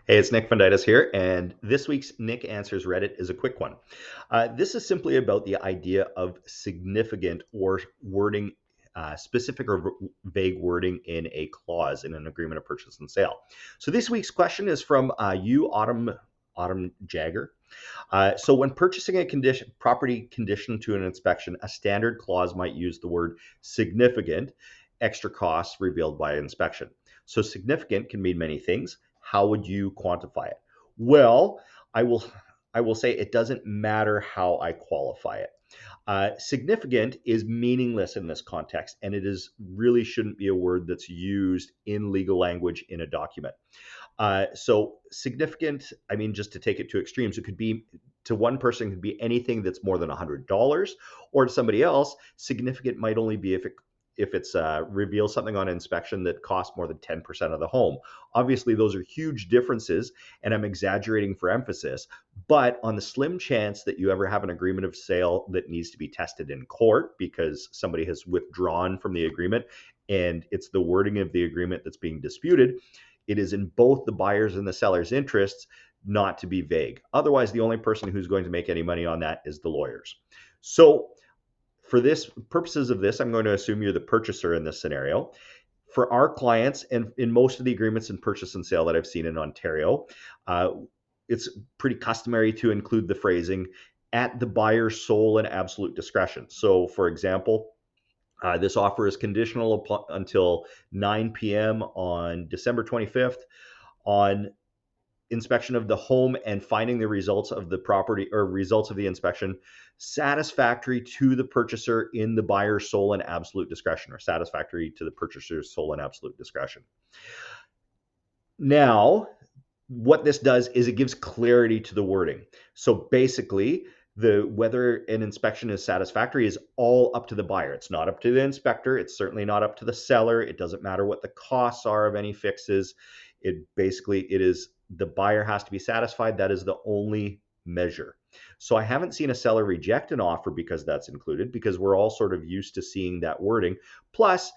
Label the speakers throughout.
Speaker 1: Hey, it's Nick Fundytus here, and this week's Nick Answers Reddit is a quick one. This is simply about the idea of significant or wording, specific or vague wording in a clause in an agreement of purchase and sale. So this week's question is from you, Autumn Jagger. So when purchasing a property conditioned to an inspection, a standard clause might use the word significant, extra costs revealed by inspection. So significant can mean many things. How would you quantify it? Well, I will I will say it doesn't matter how I qualify it. Significant is meaningless in this context, and it is really shouldn't be a word that's used in legal language in a document. So significant, I mean, just to take it to extremes, it could be to one person could be anything that's more than $100, or to somebody else, significant might only be if it's reveals something on inspection that costs more than 10% of the home. Obviously, those are huge differences, and I'm exaggerating for emphasis. But on the slim chance that you ever have an agreement of sale that needs to be tested in court because somebody has withdrawn from the agreement and it's the wording of the agreement that's being disputed, it is in both the buyer's and the seller's interests not to be vague. Otherwise, the only person who's going to make any money on that is the lawyers. So for this purposes of this, I'm going to assume you're the purchaser in this scenario. For our clients, and in most of the agreements in purchase and sale that I've seen in Ontario, it's pretty customary to include the phrasing at the buyer's sole and absolute discretion. So, for example, this offer is conditional until 9 p.m. on December 25th on inspection of the home and finding the results of the property or results of the inspection satisfactory to the purchaser in the buyer's sole and absolute discretion, or satisfactory to the purchaser's sole and absolute discretion. Now, what this does is it gives clarity to the wording. So basically, whether an inspection is satisfactory is all up to the buyer. It's not up to the inspector. It's certainly not up to the seller. It doesn't matter what the costs are of any fixes. It is the buyer has to be satisfied. That is the only measure. So I haven't seen a seller reject an offer because that's included, because we're all sort of used to seeing that wording. Plus,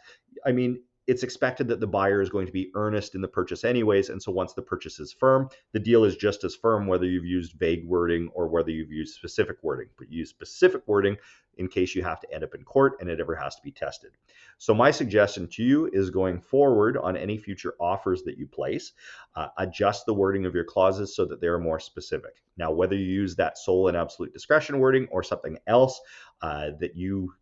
Speaker 1: I mean, it's expected that the buyer is going to be earnest in the purchase anyways. And so once the purchase is firm, the deal is just as firm, whether you've used vague wording or whether you've used specific wording. But use specific wording in case you have to end up in court and it ever has to be tested. So my suggestion to you is, going forward on any future offers that you place, adjust the wording of your clauses so that they're more specific. Now, whether you use that sole and absolute discretion wording or something else that you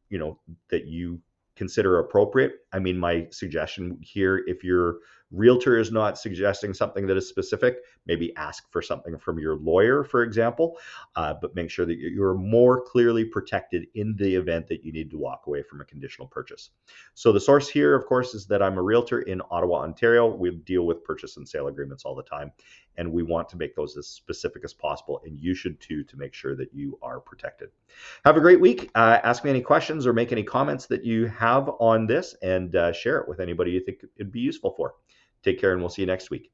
Speaker 1: consider appropriate. I mean, my suggestion here, if your realtor is not suggesting something that is specific, maybe ask for something from your lawyer, for example, but make sure that you're more clearly protected in the event that you need to walk away from a conditional purchase. So the source here, of course, is that I'm a realtor in Ottawa, Ontario. We deal with purchase and sale agreements all the time, and we want to make those as specific as possible, and you should too, to make sure that you are protected. Have a great week. Ask me any questions or make any comments that you have on this, and share it with anybody you think it'd be useful for. Take care, and we'll see you next week.